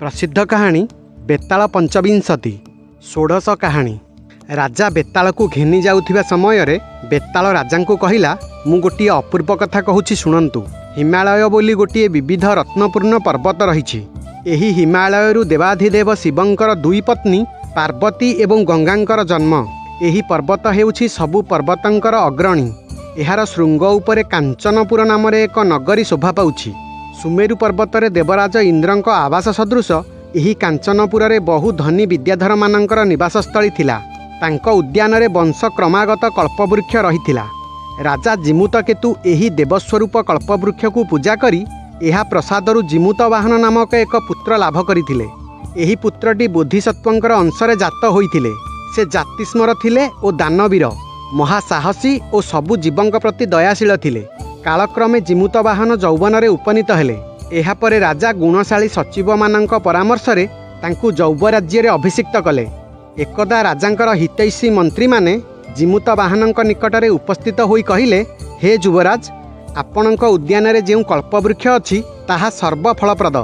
प्रसिद्ध कहानी बेताल पंचविंशति षोडश कहानी। राजा बेताल को घेनी जाउथिबा समय रे बेताल राजा को कहला, मु गोटे अपूर्व कथा कहूछि शुणन्तु। हिमालय बोली गोटे विविध रत्नपूर्ण पर्वत रहिछि। एही हिमालयरू देवाधिदेव शिवंकर दुई पत्नी पार्वती एवं गंगांकर जन्म। एही पर्वत हेउछि सबु पर्वतंकर अग्रणी। एहार शृंग उपरे कांचनपुर नाम एक नगरी शोभा पाउछि। सुमेरु पर्वत रे देवराज इंद्रंक आवास सदृश एही कांचनपुर रे बहु धनी विद्याधर मानंकर निवासस्थली थिला। तांको उद्यान रे वंश क्रमागत कल्पवृक्ष रहिथिला। राजा जिमुतकेतु एही देवस्वरूप कल्पवृक्ष को पूजा करी एहा प्रसादरू जिमुतवाहन नामक एक पुत्र लाभ करथिले। एही पुत्रटी बोधिसत्वंकर अंशरे जात होइथिले। से जातिस्मर थिले ओ दानवीर, महासाहसी और सबु जीवंक प्रति दयाशील थिले। कालक्रमे जिमुतवाहन यौवन रे उपनीत हेले। एहा परे राजा गुणशाली सचिव मानंक परामर्श रे तांकु यौवराज्य रे अभिषिक्त कले। एकदा राजांकर हितैषी मंत्री माने जिमुतवाहनंक निकटरे उपस्थित होई कहिले, हे युवराज, आपणंक उद्यान रे जेउ कल्पवृक्ष अछि ताहा सर्वफलप्रद।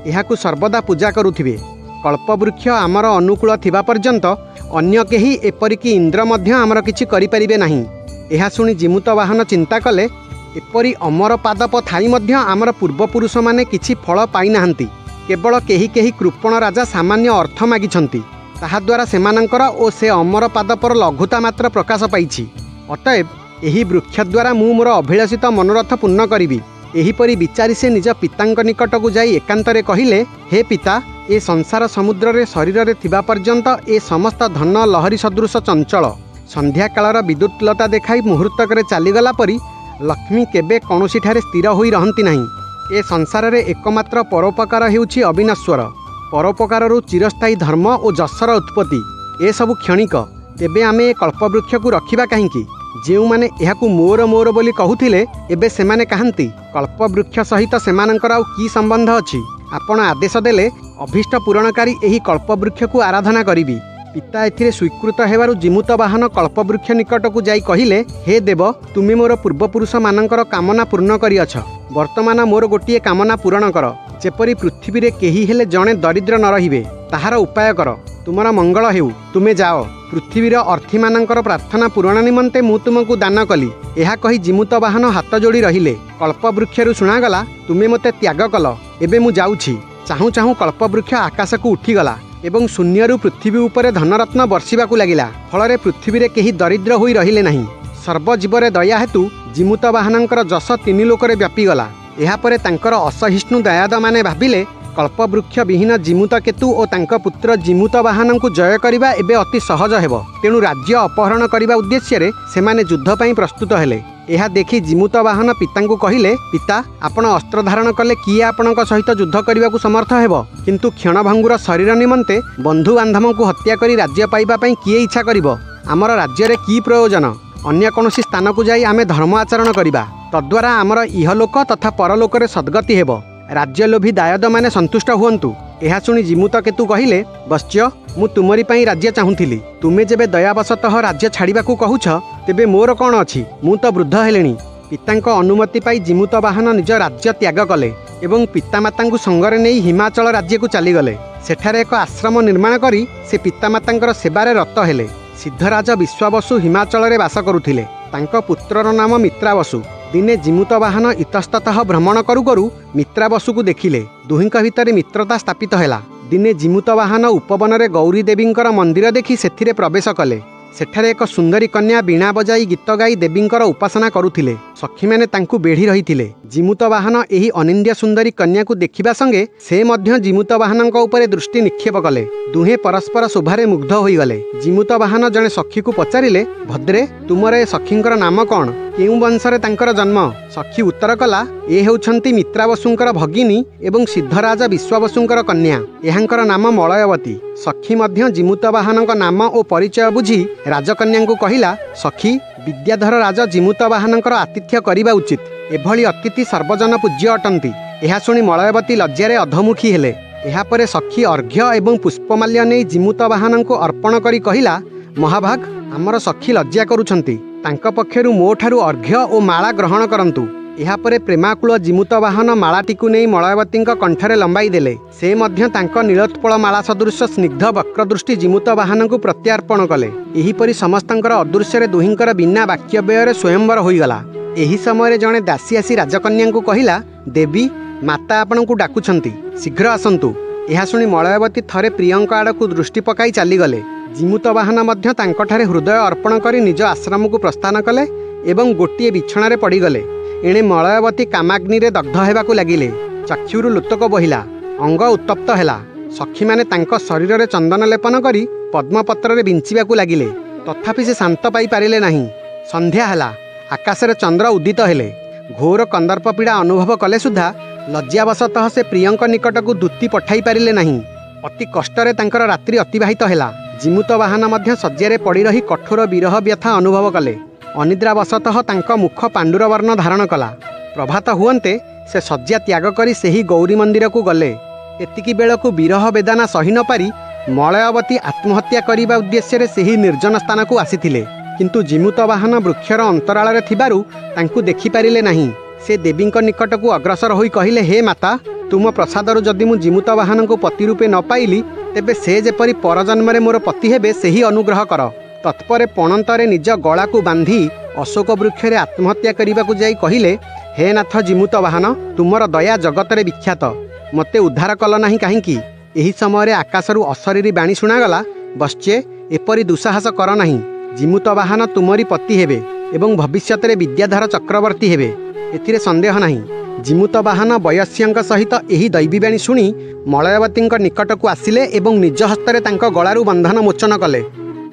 एहाकु सर्वदा पूजा करुथिबे। कल्पवृक्ष आमर अनुकूल थिबा पर्यंत अन्य केही एपरिकी इंद्र मध्य आमर किछि करि परिबे नाही। एहा सुनी जिमुतवाहन चिंता कले, एपरी अमर पादप थाई मध्य आमर पूर्वपुरुष माने किछि फल पाई नाहंती। केवल केही केही कृपण राजा सामान्य अर्थ मागिछंती। ताहा द्वारा सेमानंकर ओ से अमर पादपर लघुता मात्र प्रकाश पाइछि। अतएव एही वृक्ष द्वारा मु मोर अभिलाषित मनोरथ पूर्ण करिबि। एहीपरि विचारी से निज पितांक निकटकू जाई एकांतरे कहिले, हे पिता, ए संसार समुद्र रे शरीर रे थिबा पर्यंत ए समस्त धन लहरी सदृश चंचल। संध्या कालर विद्युतलता देखाई मुहूर्तकरे चलीगला परी लक्ष्मी केबे कौनसी ठारे स्थिर होई रहंती नाही। ए संसार रे एकमात्र परोपकार हेउछि अविनाश्वर। परोपकारु चिरस्थायी धर्म और जशर उत्पत्ति। ए सबु क्षणिक। तेबे आमे कल्पवृक्ष को रखिबा काहींकी? जेउ माने एहाकू मोर मोर बोली कहूथिले एबे सेमाने कहांती? कल्पवृक्ष सहित सेमानंकर आउ की संबंध अछि? आपण आदेश देले अभीष्ट पूरणकारी एही कल्पवृक्ष को आराधना करिबी। पिता एथिरे स्वीकृत हेबारु जिमुतवाहन कल्पवृक्ष निकटकू जाई कहिले, हे देव, तुमे मोर पूर्वपुरुष मानंकर कामना पूर्ण करिअछ। वर्तमान मोर गोटिए कामना पूर्ण कर, जेपरि पृथ्वी रे केही हेले जणे दरिद्र न रहिबे। ताहार उपाय कर। तुमर मंगल हेउ। तुमे जाओ। पृथ्वीर अर्थी मानंकर प्रार्थना पूरण निमंते मु तुमको दान कली। एहा कही जिमुतवाहन हाथ जोड़ी रहिले। कल्पवृक्षरु शुणागला, तुमे मते त्याग कल, एबे मु जाउछि। चाहू चाहू कल्पवृक्ष आकाश को उठीगला एवं शून्यरू पृथ्वी उपरे धनरत्न वर्षिबाकू लागिला। फलरे पृथ्वी रे केही दरिद्र होई रहिले नाही। सर्वजीवरे दया हेतु जिमुतवाहनंकर जश तीन लोकरे व्यापीगला। एहापरे तांकर असहिष्णु दयाद माने भाबिले, कल्पवृक्ष विहीन जिमुतकेतु और तांक पुत्र जिमुतवाहनंकु जय करिबा एबे अति सहज हेबो। तेणु राज्य अपहरण करिबा उद्देश्य रे सेमाने युद्ध पई प्रस्तुत हेले। एहा देखि जिमुतवाहन पितांकु कहिले, पिता, आपण अस्त्र धारण कले किए आपणक सहित युद्ध करिबाकू समर्थ हेबो? किंतु क्षणभंगुर शरीर निमंते बंधु बांधवंकु हत्या करी राज्य पाइबा पई किए इच्छा करिबो? आमर राज्य रे की प्रयोजन? अन्य कौनसी स्थान को जाई आमे धर्म आचरण करिबा। तद्वारा आमर इहलोक तथा परलोक रे सद्गति हेबो। राज्यलोभी दायद माने संतुष्ट हुअन्तु। एहा सुनी जिमुतकेतु कहिले, वत्स्य, मु तुमरी पई राज्य चाहूथिली। तुमे जेबे दयावशतः राज्य छाड़िबाकू कहूछ, तेबे मोर कौन अछि? मु तो वृद्ध हेलेणी। पितांक अनुमति पाई जिमुतवाहन निज राज्य त्याग कले एवं पितामातांकु संगरे नेई हिमाचल राज्य को चलीगले। सेठारे एक आश्रम निर्माण करी से पितामातांकर सेबारे रत हेले। सिद्धराज विश्वावसु हिमाचल रे वास करुथिले। तांक पुत्रर नाम मित्रावसु। दिने जिमुतवाहन इतस्ततः भ्रमण करू करू मित्रावसु को देखिले। दुहिंक भितरे मित्रता स्थापित हेला। दिने जिमुतवाहन उपवन रे गौरी देवींकर मंदिर देखि सेथिरे प्रवेश कले। सेठारे एक सुंदरी कन्या बीणा बजाई गीत गाई देवींकर उपासना करुथिले। सखी माने तांकु बेढ़ी रहिथिले। जिमुतवाहन एही अनिंद्य सुंदरी कन्या को देखिबा संगे से मध्य जिमुतवाहनंक उपरे दृष्टि निक्षेप कले। दुहे परस्पर शोभारे मुग्ध होई गले। जिमुतवाहन जने सखी को पचारिले, भद्रे, तुमर ए सखींकर नाम कौन? केउ वंशरे तांकर जन्म? सखी उत्तर कला, ए हेउछंती मित्रावसुंकर भगिनी एवं सिद्धराज विश्वावसुंकर कन्या। एहांकर नाम मलयवती। सखी मध्य जिमुतवाहनंक नाम और परिचय बुझी राजकन्यांकु कहिला, सखी, विद्याधर राजा जिमुतवाहनंकर आतिथ्य करिबा उचित। एभली अतिथि सर्वजन पूज्य अटंती। एहा सुनी मलयवती लज्जारे अधमुखी हेले। एहापरे सखी अर्घ्य एवं पुष्पमाल्य नै जिमुतवाहनंकु अर्पण करी कहिला, महाभाग, आमर सखी लज्जा करुछंती। तांक पक्षरु मोठारु अर्घ्य और माला ग्रहण करंतु। एहापरे प्रेमाकुल जिमुत वाहन मालाटीकु नहीं मलयवतीଙ୍କ कंठरे लंबाई देले। से मध्य तांको नीलोत्पल माला सदृश स्निग्ध वक्रदृष्टि जिमुत वाहनକୁ प्रत्यार्पण कले। एहीपरि समस्तंकर अदृश्य दुहिंकर बिना वाक्य व्यय स्वयंवर होईगला। एही समय जड़े दासी आसी राजकन्या को कहिला, देवी माता आपणକୁ डाकुछंती, शीघ्र आसंतु। यह शुणी मलयवती थरे प्रियंक आड़कू दृष्टि पकाई चलीगले। जिमुत वाहन मध्य तांकठारे हृदय अर्पण करी निज आश्रम को प्रस्थान कले एवं गोटे बिछणारे पड़गले। एणे मलयवती कामाग्नि रे दग्ध हेबाकू लागिले। चक्षुरु लुतक बहिला, अंग उत्तप्त हेला। सखी माने तांको शरीर रे चंदन लेपन करी पद्मपत्र रे बिंचिबाकू लागिले, तथापि से शांत पाई पारिले नहीं। संध्या हेला, आकाशरे चंद्र उदित हेले। घोर कंदर्प पीड़ा अनुभव कले सुधा लज्जावशतः से प्रियंक निकटकू दूती पठाई पारिले नहीं। अति कष्टरे तांकर रात्रि अतिबाहित हेला। जिमुत वाहन मध्य शଯ୍ୟାରେ पड़ी रही कठोर विरह व्यथा अनुभव कले। अनिद्रावशतः तांक मुख पांडुर वर्ण धारण कला। प्रभात हुअन्ते से शଯ୍ୟା त्याग करी सेही गौरी मंदिर को गले। एतिकी बेलकू विरह वेदना सही न पारी मलयवती आत्महत्या करिबा उद्देश्य सेही निर्जन स्थान को आसीथिले। किंतु जिमुत वाहन वृक्षर अंतराल थिबारु तांकू देखि पारिले नहीं। से देवींक निकटकू अग्रसर होई कहिले, हे माता, तुम प्रसादरु जदि मु जिमुत वाहन को पति रूपे न पाइली तेबे से जेपरि परजन्मरे मोर पति हेबे सेही अनुग्रह कर। तत्परे पणंतरे निज गला को बांधी अशोक वृक्षरे आत्महत्या करिबाकू जाई कहिले, हे नाथ जिमुत वाहन, तुमर दया जगतरे विख्यात, मते उद्धार कल नाही काहींकी। एही समय आकाशरू अशरीरी बाणी शुणागला, बश्चे एपरि दुस्साहस कर नाही। जिमुत वाहन तुमरी पति हेबे एवं भविष्यतरे विद्याधर चक्रवर्ती हेबे, एथिरे संदेह नहीं। जिमुत वाहन वयस्यंक सहित एही दैवीबाणी शुणी मलयवतींक निकटकू आसिले एवं निज हस्तरे तांक गलारू बंधन मोचन कले।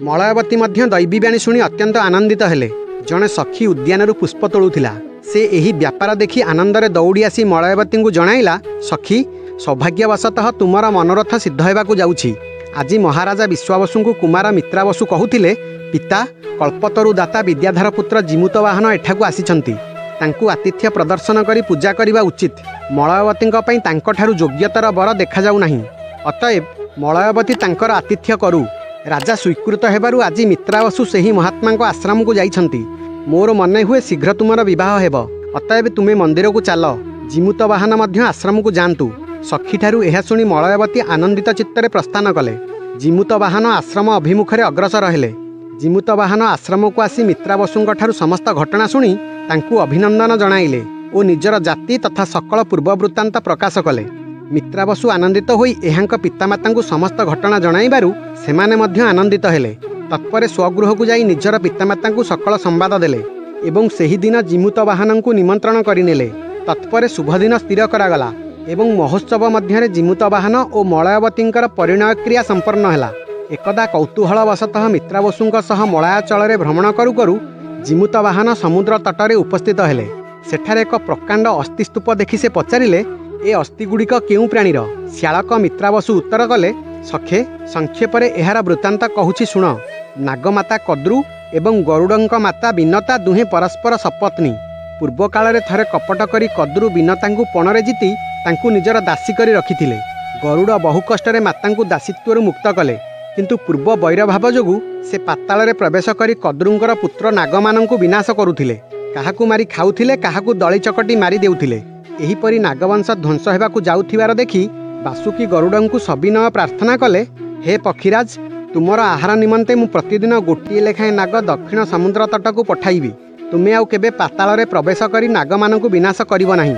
मलयवती मध्य दैवीबाणी शुणी अत्यंत आनंदित हेले। जणे सखी उद्यानरू पुष्प तोलुथिला। से एही व्यापार देखि आनंदरे दौड़ी आसी मलयवतींकु जणाइला, सखी, सौभाग्यवशतः तुमर मनोरथ सिद्ध हेबाकू जाउछि। आज महाराजा विश्वावसुंकु कुमार मित्रावसु कहुथिले, पिता, कल्पतरु दाता विद्याधर पुत्र जिमुत वाहन एठाकू आसिछंती। तांकू आतिथ्य प्रदर्शन करी पूजा करिबा उचित। मलयवतींक पई तांकठारु योग्यतर वर देखा जाउ नाही। अतएव मलयवती तांकर आतिथ्य करू। राजा स्वीकृत हेबारु आज मित्रावसु सेही महात्मांक आश्रम को जाइछंती। मोर मने हुए शीघ्र तुमर विवाह हेब। अतएव तुमे मंदिर को चाल। जिमुत वाहन मध्य आश्रम को जांतु। सखीठारु एहा शुणी मलयवती आनंदित चित्तरे प्रस्थान कले। जिमुत वाहन आश्रम अभिमुखरे अग्रसर हेले। जिमुत वाहन आश्रम को आसी मित्रावसुंक समस्त घटना शुणी तांकू अभिनंदन जणाइले और निजर जाति तथा सकल पूर्व वृत्तांत प्रकाश कले। मित्रावसु आनंदित होई एहांक पितामातांकू समस्त घटना जणाइबारु सेमाने मध्य आनंदित हेले। तत्परे स्वगृह को जाई निजर पितामातांकू सकल संवाद देले एवं सेही दिन जिमुत वाहनंकू निमंत्रण करिनेले। तत्परे शुभ दिन स्थिर करागला एवं महोत्सव मध्यरे जिमुत वाहन और मलयवतींकर परिणय क्रिया संपन्न हेला। एकदा कौतूहलवशतः मित्रावसुंक सह मलयाचल भ्रमण करू करू जिमुत वाहन समुद्र तटरे उपस्थित हेले। सेठारे एक प्रकांड अस्थि स्तूप देखि से पचारिले, ए अस्थिगुड़िक केउं प्राणीर? श्यालक मित्रावसु उत्तर कले, सखे, संक्षेपरे एहार वृत्तांत कहुछि शुण। नागमाता कद्रु एवं गरुडंक माता बिनता दुहें परस्पर सपत्नी। पूर्व काल थरे कपट करी कद्रु बिनतांकू पणरे जीति तांकू निजर दासी करी रखिथिले। गरुड़ बहु कष्टरे मातांकू दासीत्वरु मुक्त कले, किंतु पूर्व वैरभाव जोगु से पाताल प्रवेश करी कद्रुंकर पुत्र नागमानंकू विनाश करुथिले। काहाकू मारी खाउथिले, काहाकू दଳି चकटी मारी देउथिले। एहीपरि नागवंश ध्वंस हेबाकू जाउथिबार देखि बासुकी गरुडंकू सविनय प्रार्थना कले, हे पक्षीराज, तुमर आहार निमंते मु प्रतिदिन गोटिए लेखाएं नाग दक्षिण समुद्र तटकू पठाइबी। तुमे आउ केबे पाताल प्रवेश करी नागमानंकू विनाश करिब नाही।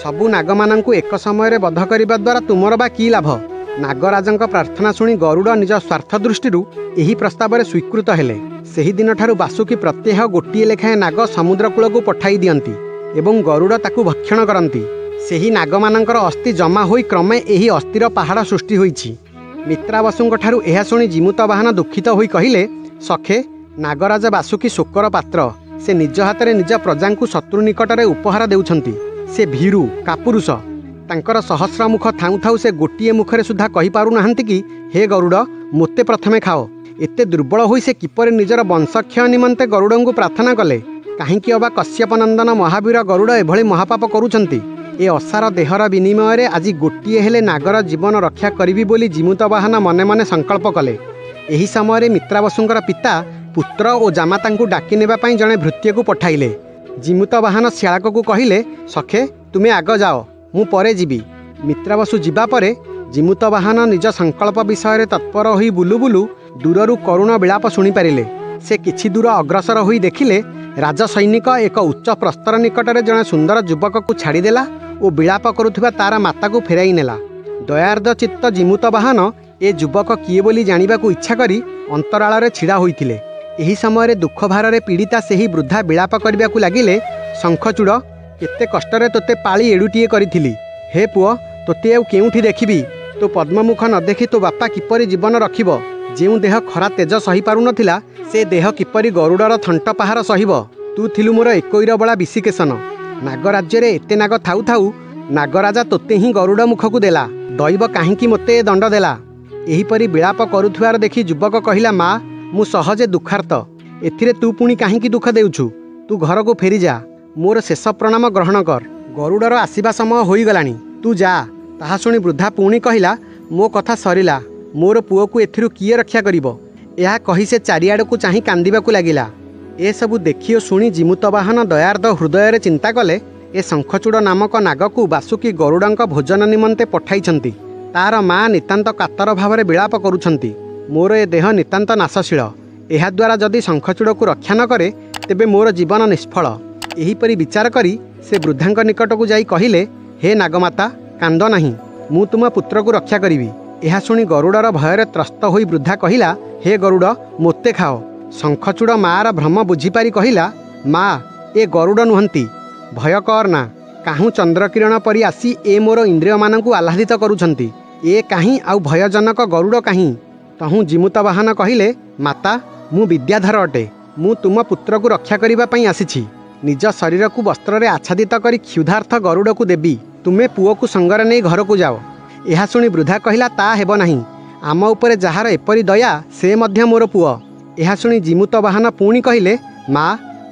सबु नागमानंकू एक समय बध करिबा द्वारा तुमर बा की लाभ? नागराजंक प्रार्थना शुणी गरुड़ निज स्वार्थ दृष्टि एही प्रस्ताव स्वीकृत हेले। सेही दिन ठारू बासुकी प्रत्यह गोटिए लेखाएं नाग समुद्र कूल को पठाई दियंती एवं गरुड़ ताकू भक्षण करती। सेही नागमानंकर अस्थि जमा होई क्रमे एही अस्थिर पहाड़ सृष्टि होईछि। मित्रावसुंक ठारू एहा शुणी जिमुत वाहन दुखित होई कहिले, सखे, नागराज बासुकी शोकर पात्र। से निज हाथ निज प्रजांकू शत्रु निकटरे उपहार देउछंती। से भीरु कापुरुष। तांकर सहस्र मुख थाउ थाउ से गोटिए मुखरे सुधा कहि पारु नाहंती कि, हे गरुड़, मोते प्रथमे खाओ। एते दुर्बल होई से किपरि निजर वंशक्षय निमंते गरुड़ंकू प्रार्थना कले? काहींकि अबा कश्यप नंदन महावीर गरुड़ एभଳି महापाप करुछंती? ए असार देहर विनिमय रे आज गोटिए हेले नागर जीवन रक्षा करिबी बोली जिमुत वाहन मने मने संकल्प कले। एही समय मित्रावसुंकर पिता पुत्र और जामातांकू डाकी नेबा पई जणे भृत्यकू पठाइले। ଜିମୁତ ବାହନ ଶିଆଳକକୁ କହିଲେ, ସଖେ ତୁମେ ଆଗ ଯାଅ, ମୁଁ ପରେ ଯିବି। ମିତ୍ରାବସୁ ଯିବା ପରେ ଜିମୁତ ବାହନ ନିଜ ସଂକଳ୍ପ ବିଷୟରେ ତତ୍ପର ହୋଇ ବୁଲୁ ବୁଲୁ ଦୂରରୁ କରୁଣ ବିଳାପ ଶୁଣିପାରିଲେ। ସେ କିଛି ଦୂର ଅଗ୍ରସର ହୋଇ ଦେଖିଲେ ରାଜସୈନିକ ଏକ ଉଚ୍ଚ ପ୍ରସ୍ତର ନିକଟରେ ଜଣେ ସୁନ୍ଦର ଯୁବକକୁ ଛାଡ଼ିଦେଲା ଓ ବିଳାପ କରୁଥିବା ତାର ମାତାକୁ ଫେରାଇ ନେଲା। ଦୟାର୍ଦ୍ଦ ଚିତ୍ତ ଜିମୁତ ବାହନ ଏ ଯୁବକ କିଏ ବୋଲି ଜାଣିବାକୁ ଇଚ୍ଛା କରି ଅନ୍ତରାଳରେ ଛିଡ଼ା ହୋଇଥିଲେ। ଏହି ସମୟରେ ଦୁଃଖ ଭାରରେ ପୀଡ଼ିତା ସେହି ବୃଦ୍ଧା ବିଳାପ କରିବାକୁ ଲାଗିଲେ, ଶଙ୍ଖଚୂଡ଼, କେତେ କଷ୍ଟରେ ତୋତେ ପାଳି ଏଡ଼ୁଟିଏ କରିଥିଲି। ହେ ପୁଅ, ତୋତେ ଆଉ କେଉଁଠି ଦେଖିବି? ତୋ ପଦ୍ମମୁଖ ନ ଦେଖି ତୋ ବାପା କିପରି ଜୀବନ ରଖିବ? ଯେଉଁ ଦେହ ଖରା ତେଜ ସହିପାରୁନଥିଲା, ସେ ଦେହ କିପରି ଗରୁଡ଼ର ଥଣ୍ଟ ପାହାର ସହିବ? ତୁ ଥିଲୁ ମୋର ଏକୋଇର ବଳା ବିଶିକେଶନ। ନାଗରାଜ୍ୟରେ ଏତେ ନାଗ ଥାଉ ଥାଉ ନାଗରାଜା ତୋତେ ହିଁ ଗରୁଡ଼ ମୁଖକୁ ଦେଲା। ଦୈବ କାହିଁକି ମୋତେ ଏ ଦଣ୍ଡ ଦେଲା? ଏହିପରି ବିଳାପ କରୁଥିବାର ଦେଖି ଯୁବକ କହିଲା, ମା, ମୁଁ ସହଜେ ଦୁଃଖାର୍ତ୍ତ। ଏଥିରେ ତୁ ପୁଣି କାହିଁକି ଦୁଃଖ ଦେଉଛୁ? ତୁ ଘରକୁ ଫେରିଯା, ମୋର ଶେଷ ପ୍ରଣାମ ଗ୍ରହଣ କର। ଗରୁଡ଼ର ଆସିବା ସମୟ ହୋଇଗଲାଣି, ତୁ ଯା। ତାହା ଶୁଣି ବୃଦ୍ଧା ପୁଣି କହିଲା, ମୋ କଥା ସରିଲା, ମୋର ପୁଅକୁ ଏଥିରୁ କିଏ ରକ୍ଷା କରିବ? ଏହା କହି ସେ ଚାରିଆଡ଼କୁ ଚାହିଁ କାନ୍ଦିବାକୁ ଲାଗିଲା। ଏସବୁ ଦେଖି ଓ ଶୁଣି ଜିମୁତ ବାହନ ଦୟାର୍ଦ୍ଦ ହୃଦୟରେ ଚିନ୍ତା କଲେ, ଏ ଶଙ୍ଖଚୂଡ଼ ନାମକ ନାଗକୁ ବାସୁକି ଗରୁଡ଼ଙ୍କ ଭୋଜନ ନିମନ୍ତେ ପଠାଇଛନ୍ତି। ତାର ମା ନିତାନ୍ତ କାତର ଭାବରେ ବିଳାପ କରୁଛନ୍ତି। ମୋର ଏ ଦେହ ନିତାନ୍ତ ନାଶଶୀଳ। ଏହାଦ୍ୱାରା ଯଦି ଶଙ୍ଖଚୂଡ଼କୁ ରକ୍ଷା ନ କରେ, ତେବେ ମୋର ଜୀବନ ନିଷ୍ଫଳ। ଏହିପରି ବିଚାର କରି ସେ ବୃଦ୍ଧାଙ୍କ ନିକଟକୁ ଯାଇ କହିଲେ, ହେ ନାଗମାତା, କାନ୍ଦ ନାହିଁ, ମୁଁ ତୁମ ପୁତ୍ରକୁ ରକ୍ଷା କରିବି। ଏହା ଶୁଣି ଗରୁଡ଼ର ଭୟରେ ତ୍ରସ୍ତ ହୋଇ ବୃଦ୍ଧା କହିଲା, ହେ ଗରୁଡ଼, ମୋତେ ଖାଅ। ଶଙ୍ଖଚୂଡ଼ ମାଆର ଭ୍ରମ ବୁଝିପାରି କହିଲା, ମା, ଏ ଗରୁଡ଼ ନୁହନ୍ତି, ଭୟ କର ନା। କାହୁଁ ଚନ୍ଦ୍ରକିରଣ ପରି ଆସି ଏ ମୋର ଇନ୍ଦ୍ରିୟମାନଙ୍କୁ ଆହ୍ଲାଦିତ କରୁଛନ୍ତି। ଏ କାହିଁ ଆଉ ଭୟଜନକ ଗରୁଡ଼ କାହିଁ? ତହୁଁ ଜିମୁତ ବାହନ କହିଲେ, ମାତା, ମୁଁ ବିଦ୍ୟାଧର ଅଟେ। ମୁଁ ତୁମ ପୁତ୍ରକୁ ରକ୍ଷା କରିବା ପାଇଁ ଆସିଛି। ନିଜ ଶରୀରକୁ ବସ୍ତ୍ରରେ ଆଚ୍ଛାଦିତ କରି କ୍ଷୁଧାର୍ଥ ଗରୁଡ଼କୁ ଦେବି। ତୁମେ ପୁଅକୁ ସଙ୍ଗରେ ନେଇ ଘରକୁ ଯାଅ। ଏହା ଶୁଣି ବୃଦ୍ଧା କହିଲା, ତା ହେବ ନାହିଁ। ଆମ ଉପରେ ଯାହାର ଏପରି ଦୟା, ସେ ମଧ୍ୟ ମୋର ପୁଅ। ଏହା ଶୁଣି ଜିମୁତ ବାହନ ପୁଣି କହିଲେ, ମା,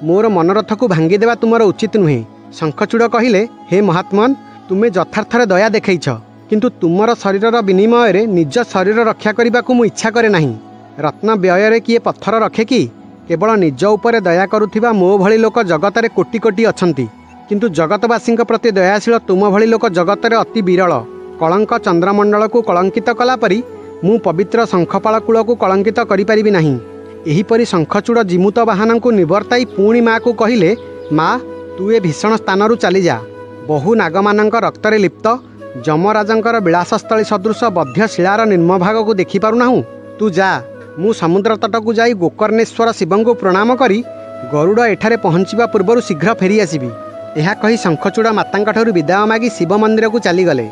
ମୋର ମନୋରଥକୁ ଭାଙ୍ଗିଦେବା ତୁମର ଉଚିତ ନୁହେଁ। ଶଙ୍ଖଚୂଡ଼ କହିଲେ, ହେ ମହାତ୍ମନ୍, ତୁମେ ଯଥାର୍ଥରେ ଦୟା ଦେଖାଇଛ, କିନ୍ତୁ ତୁମର ଶରୀରର ବିନିମୟରେ ନିଜ ଶରୀର ରକ୍ଷା କରିବାକୁ ମୁଁ ଇଚ୍ଛା କରେ ନାହିଁ। ରତ୍ନ ବ୍ୟୟରେ କିଏ ପଥର ରଖେ କି? କେବଳ ନିଜ ଉପରେ ଦୟା କରୁଥିବା ମୋ ଭଳି ଲୋକ ଜଗତରେ କୋଟି କୋଟି ଅଛନ୍ତି, କିନ୍ତୁ ଜଗତବାସୀଙ୍କ ପ୍ରତି ଦୟାଶୀଳ ତୁମ ଭଳି ଲୋକ ଜଗତରେ ଅତି ବିରଳ। କଳଙ୍କ ଚନ୍ଦ୍ରମଣ୍ଡଳକୁ କଳଙ୍କିତ କଲା ପରି ମୁଁ ପବିତ୍ର ଶଙ୍ଖପାଳ କୂଳକୁ କଳଙ୍କିତ କରିପାରିବି ନାହିଁ। ଏହିପରି ଶଙ୍ଖଚୂଡ଼ ଜିମୁତ ବାହନଙ୍କୁ ନିବର୍ତ୍ତାଇ ପୁଣି ମାଆକୁ କହିଲେ, ମା, ତୁ ଏ ଭୀଷଣ ସ୍ଥାନରୁ ଚାଲିଯା। ବହୁ ନାଗମାନଙ୍କ ରକ୍ତରେ ଲିପ୍ତ ଯମରାଜଙ୍କର ବିଳାସସ୍ଥଳୀ ସଦୃଶ ବଧ୍ୟ ଶିଳାର ନିମ୍ନଭାଗକୁ ଦେଖିପାରୁନାହୁଁ? ତୁ ଯା। ମୁଁ ସମୁଦ୍ର ତଟକୁ ଯାଇ ଗୋକର୍ଣ୍ଣେଶ୍ୱର ଶିବଙ୍କୁ ପ୍ରଣାମ କରି ଗରୁଡ଼ ଏଠାରେ ପହଞ୍ଚିବା ପୂର୍ବରୁ ଶୀଘ୍ର ଫେରିଆସିବି। ଏହା କହି ଶଙ୍ଖଚୂଡ଼ ମାତାଙ୍କଠାରୁ ବିଦାୟ ମାଗି ଶିବ ମନ୍ଦିରକୁ ଚାଲିଗଲେ।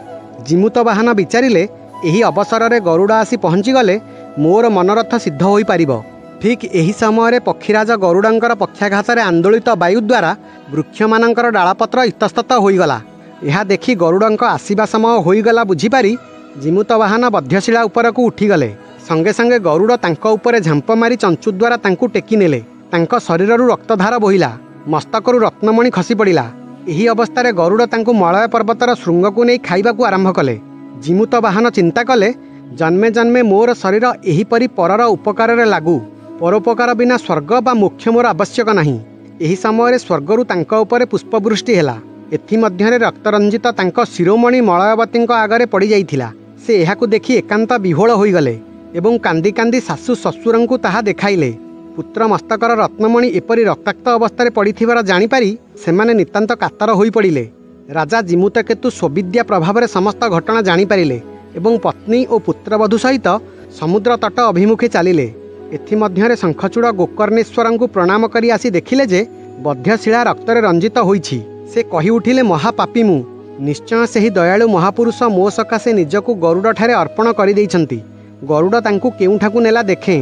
ଜିମୁତ ବାହନ ବିଚାରିଲେ, ଏହି ଅବସରରେ ଗରୁଡ଼ ଆସି ପହଞ୍ଚିଗଲେ ମୋର ମନୋରଥ ସିଦ୍ଧ ହୋଇପାରିବ। ଠିକ୍ ଏହି ସମୟରେ ପକ୍ଷୀରାଜ ଗରୁଡ଼ଙ୍କର ପକ୍ଷାଘାତରେ ଆନ୍ଦୋଳିତ ବାୟୁ ଦ୍ୱାରା ବୃକ୍ଷମାନଙ୍କର ଡାଳପତ୍ର ଇତସ୍ତତ ହୋଇଗଲା। ଏହା ଦେଖି ଗରୁଡ଼ଙ୍କ ଆସିବା ସମୟ ହୋଇଗଲା ବୁଝିପାରି ଜିମୁତ ବାହନ ବଧ୍ୟଶିଳା ଉପରକୁ ଉଠିଗଲେ। ସଙ୍ଗେ ସଙ୍ଗେ ଗରୁଡ଼ ତାଙ୍କ ଉପରେ ଝାମ୍ପ ମାରି ଚଞ୍ଚୁ ଦ୍ୱାରା ତାଙ୍କୁ ଟେକି ନେଲେ। ତାଙ୍କ ଶରୀରରୁ ରକ୍ତଧାର ବୋହିଲା, ମସ୍ତକରୁ ରତ୍ନମଣି ଖସି ପଡ଼ିଲା। ଏହି ଅବସ୍ଥାରେ ଗରୁଡ଼ ତାଙ୍କୁ ମଳୟ ପର୍ବତର ଶୃଙ୍ଗକୁ ନେଇ ଖାଇବାକୁ ଆରମ୍ଭ କଲେ। ଜିମୁତ ବାହନ ଚିନ୍ତା କଲେ, ଜନ୍ମେ ଜନ୍ମେ ମୋର ଶରୀର ଏହିପରି ପରର ଉପକାରରେ ଲାଗୁ। ପରୋପକାର ବିନା ସ୍ୱର୍ଗ ବା ମୋକ୍ଷ ମୋର ଆବଶ୍ୟକ ନାହିଁ। ଏହି ସମୟରେ ସ୍ୱର୍ଗରୁ ତାଙ୍କ ଉପରେ ପୁଷ୍ପବୃଷ୍ଟି ହେଲା। ଏଥିମଧ୍ୟରେ ରକ୍ତରଞ୍ଜିତ ତାଙ୍କ ଶିରୋମଣି ମଳୟବତୀଙ୍କ ଆଗରେ ପଡ଼ିଯାଇଥିଲା। ସେ ଏହାକୁ ଦେଖି ଏକାନ୍ତ ବିହ୍ୱଳ ହୋଇଗଲେ ଏବଂ କାନ୍ଦି କାନ୍ଦି ଶାଶୁ ଶ୍ୱଶୁରଙ୍କୁ ତାହା ଦେଖାଇଲେ। ପୁତ୍ର ମସ୍ତକର ରତ୍ନମଣି ଏପରି ରକ୍ତାକ୍ତ ଅବସ୍ଥାରେ ପଡ଼ିଥିବାର ଜାଣିପାରି ସେମାନେ ନିତାନ୍ତ କାତର ହୋଇପଡ଼ିଲେ। ରାଜା ଜିମୁତକେତୁ ସ୍ୱବିଦ୍ୟା ପ୍ରଭାବରେ ସମସ୍ତ ଘଟଣା ଜାଣିପାରିଲେ ଏବଂ ପତ୍ନୀ ଓ ପୁତ୍ରବଧୂ ସହିତ ସମୁଦ୍ର ତଟ ଅଭିମୁଖେ ଚାଲିଲେ। ଏଥିମଧ୍ୟରେ ଶଙ୍ଖଚୂଡ଼ ଗୋକର୍ଣ୍ଣେଶ୍ୱରଙ୍କୁ ପ୍ରଣାମ କରି ଆସି ଦେଖିଲେ ଯେ ବଧ୍ୟଶିଳା ରକ୍ତରେ ରଞ୍ଜିତ ହୋଇଛି। ସେ କହି ଉଠିଲେ, ମହାପାପୀ ମୁଁ। ନିଶ୍ଚୟ ସେହି ଦୟାଳୁ ମହାପୁରୁଷ ମୋ ସକାଶେ ନିଜକୁ ଗରୁଡ଼ଠାରେ ଅର୍ପଣ କରିଦେଇଛନ୍ତି। ଗରୁଡ଼ ତାଙ୍କୁ କେଉଁଠାକୁ ନେଲା ଦେଖେଁ।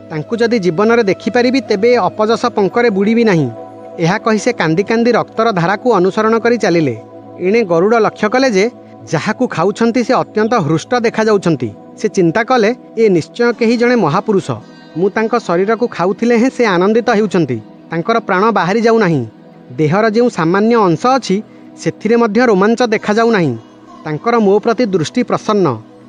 ତାଙ୍କୁ ଯଦି ଜୀବନରେ ଦେଖିପାରିବି, ତେବେ ଅପଯଶ ପଙ୍କରେ ବୁଡ଼ିବି ନାହିଁ। ଏହା କହି ସେ କାନ୍ଦି କାନ୍ଦି ରକ୍ତର ଧାରାକୁ ଅନୁସରଣ କରି ଚାଲିଲେ। ଏଣେ ଗରୁଡ଼ ଲକ୍ଷ୍ୟ କଲେ ଯେ ଯାହାକୁ ଖାଉଛନ୍ତି ସେ ଅତ୍ୟନ୍ତ ହୃଷ୍ଟ ଦେଖାଯାଉଛନ୍ତି। ସେ ଚିନ୍ତା କଲେ, ଏ ନିଶ୍ଚୟ କେହି ଜଣେ ମହାପୁରୁଷ। ମୁଁ ତାଙ୍କ ଶରୀରକୁ ଖାଉଥିଲେ ହେଁ ସେ ଆନନ୍ଦିତ ହେଉଛନ୍ତି। ତାଙ୍କର ପ୍ରାଣ ବାହାରି ଯାଉନାହିଁ। ଦେହର ଯେଉଁ ସାମାନ୍ୟ ଅଂଶ ଅଛି ସେଥିରେ ମଧ୍ୟ ରୋମାଞ୍ଚ ଦେଖାଯାଉ ନାହିଁ। ତାଙ୍କର ମୋ ପ୍ରତି ଦୃଷ୍ଟି ପ୍ରସନ୍ନ।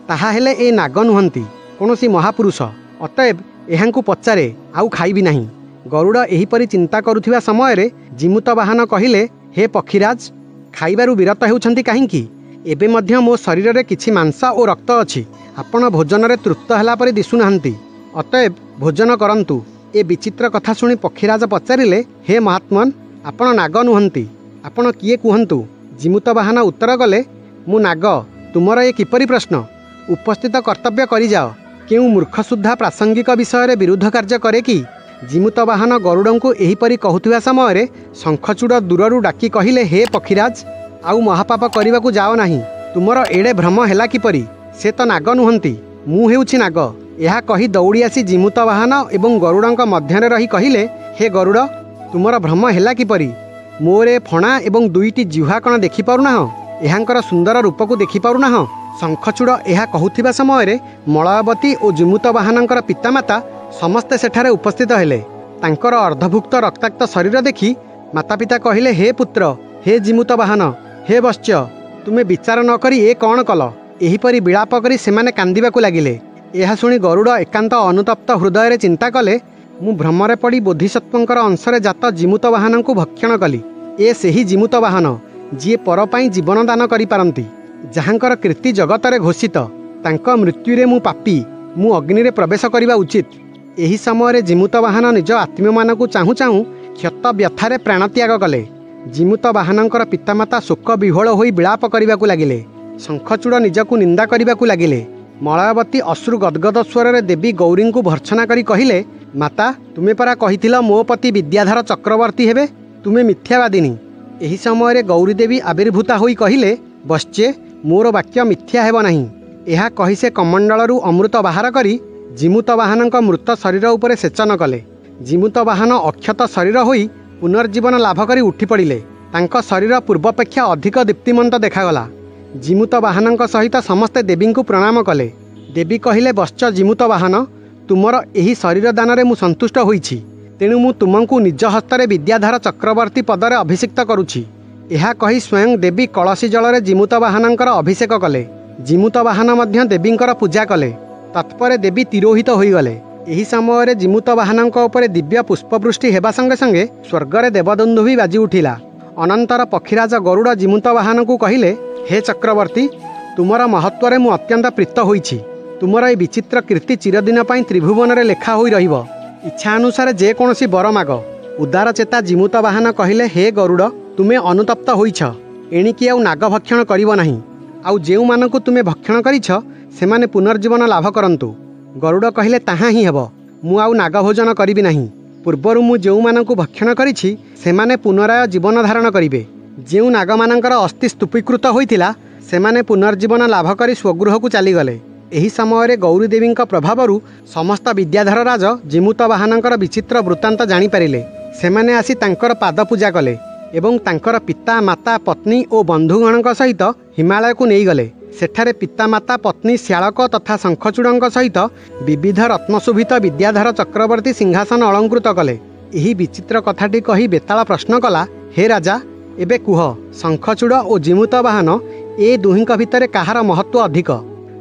ତାହା ହେଲେ ଏ ନାଗ ନୁହନ୍ତି, କୌଣସି ମହାପୁରୁଷ। ଅତଏବ ଏହାଙ୍କୁ ପଚାରେ, ଆଉ ଖାଇବି ନାହିଁ। गरुड़ एहीपरि चिंता करुथिबा समय जिमुत वाहन कहिले, हे पक्षीराज, खाइबारु विरत हेउछंती काहींकी? एबे मध्य मो शरीर रे किछि मांस और रक्त अछि। आपण भोजन रे तृप्त होला परि दिसुनाहांती, अतएव भोजन करंतु। ए विचित्र कथा शुणी पक्षीराज पचारिले, हे महात्मन, आपण नाग नुहंती, आपण किए कुहंतु? जिमुत वाहन उत्तर कले, मु नाग। तुमर ए किपरि प्रश्न? उपस्थित कर्तव्य करि जाओ। केउ मूर्ख सुद्धा प्रासंगिक विषय रे विरुद्ध कार्य करे कि? जिमुत वाहन गरुड़ंकु एहीपरि कहुथिबा समय शंखचूड़ दूररू डाकी कहिले, हे पक्षीराज, आउ महापाप करबाकू जाओ नाही। तुमर एड़े भ्रम हेला किपरि? से तो नाग नुहंती, मु हेउछि नाग। यह कही दौड़ी आसी जिमुत वाहन एवं गरुड़ंक मध्यरे रही कहिले, हे गरुड़, तुमर भ्रम हेला किपरि? मोरे फणा एवं दुईटी जिह्वा कण देखि पारुनाह? एहांकर सुंदर रूपकू देखि पारुनाह? शंखचूड़ यह कहूथिबा समय मलयावती और जिमुत वाहनंकर पितामाता समस्ते सेठारे उपस्थित हेले। तांकर अर्धभुक्त रक्ताक्त शरीर देखि माता पिता कहिले, हे पुत्र, हे जिमुत वाहन, हे वत्स्य, तुमे विचार न करी ए कौन कल? एहीपरि विलाप करी सेमाने कांदिबाकू लागिले। यह शुणी गरुड़ एकांत अनुतप्त हृदय चिंता कले, मु भ्रमरे पड़ी बोधिसत्वंकर अंशरे जात जिमुत वाहन को भक्षण कली। ए सेही जिमुत वाहन जी पर पाई जीवन दान करि पारंती, जहांकर कीर्ति जगतरे घोषित। तांक मृत्युरे मु पापी, मु अग्नि रे प्रवेश करिबा उचित। एही समय जिमुत वाहन निज आत्मीय मानकू चाहू चाहू क्षत व्यथारे प्राणत्याग कले। जिमुत वाहनंकर पितामाता शोक विह्वल होई विलाप करिबाकू लागिले। शंखचूड़ निजकू निंदा करिबाकू लागिले। मलयावती अश्रु गदगद स्वर देवी गौरी को भर्त्सना करी कहिले, माता, तुमे परा कहिथिल मो पति विद्याधर चक्रवर्ती हेबे, तुमे मिथ्यावादिनी। एही समय गौरी देवी आविर्भूता होई कहिले, वत्स्ये, मोर वाक्य मिथ्या हेब नाही। एहा कहि से कमंडलरू अमृत बाहर करी जिमुत वाहनंक मृत शरीर उपरे सेचन कले। जिमुत वाहन अक्षत शरीर होई पुनर्जीवन लाभ करी उठी पड़िले। तांक शरीर पूर्वापेक्षा अधिक दीप्तिमंत देखागला। जिमुत वाहनंक सहित समस्ते देवी को प्रणाम कले। देवी कहिले, वत्स जिमुत वाहन, तुमर एही शरीर दान रे मु संतुष्ट होईछि, तेणु मु तुमको निज हस्तरे विद्याधर चक्रवर्ती पदरे अभिषिक्त करुछि। एहा कही स्वयं देवी कलसी जल जिमुत वाहनंकर अभिषेक कले। जिमुत वाहन मध्य देवींकर पूजा कले। तत्परे देवी तिरोहित होईगले। एही समय जिमुत वाहनंक उपरे दिव्य पुष्पवृष्टि हेबा संगे संगे स्वर्गरे देवदुन्दु भी बाजी उठिला। अनंतर पक्षीराज गरुड़ जिमुत वाहन को कहिले, हे चक्रवर्ती, तुमर महत्वरे मु अत्यंत प्रीत होईछि। तुमर ए विचित्र कीर्ति चिरदिन पाई त्रिभुवन रे लेखा होई रहिबो। इच्छा अनुसार जे कोनोसी बर माग। उदार चेता जिमुत वाहन कहिले, हे गरुड़, तुमे अनुतप्त होईछ, एणिकी आउ नाग भक्षण करिबो नाही। आउ जेउ मानकु तुमे भक्षण करिछ सेमाने पुनर्जीवन लाभ करंतु। गरुड़ कहिले, ताहा ही हेबो, मु आउ नाग भोजन करिबि नाही। पूर्वरु मु जेउ मानकु भक्षण करिछि सेमाने पुनराय जीवन धारण करिबे। जेउ नाग मानंकर अस्थि स्तूपीकृत होइथिला सेमाने पुनर्जीवन लाभ करी स्वगृह को चलीगले। एही समय गौरी देवींक प्रभावरु समस्त विद्याधर राज जिमुत वाहनंकर विचित्र वृत्तांत जानी पारिले। सेमाने आसी तांकर पाद पूजा कले एवं तांकर पिता माता पत्नी और बंधुगणक सहित हिमालय को नहीं गले। सेठारे पिता माता पत्नी श्यालक तथा शंखचूड़क सहित विविध रत्नशोभित विद्याधर चक्रवर्ती सिंहासन अलंकृत कले। एही विचित्र कथाटी कही बेताल प्रश्न कला, हे राजा, एबे कुह, शंखचूड़ और जिमुत वाहन ए दुहिंक भितर काहार महत्व अधिक?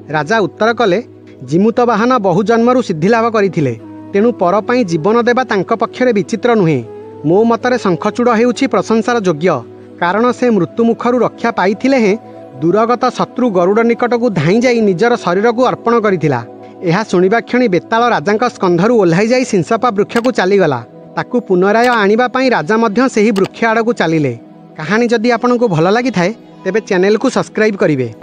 राजा उत्तर कले, जिमुत वाहन बहु जन्मरू सिद्धि लाभ करथिले, तेणु पर पाई जीवन देवा तांक पक्षरे विचित्र नुहे। मो मतरे शंखचूड़ हेउछि प्रशंसार योग्य, कारण से मृत्यु मुखरू रक्षा पाइथिले हें दूरगत शत्रु गरुड़ निकट को धाई जाई निजर शरीर को अर्पण करिथिला। एहा सुनिबा क्षणी बेताल राजांक स्कंधरू ओह्लाई जाई सिंसपा वृक्ष को चलीगला। ताकू पुनराय आनिबा पाई राजा मध्य सेही वृक्ष आड़ को चलिले। कहानी जदि आपनको भल लागि थाए तेबे चैनल को सब्सक्राइब करिवे।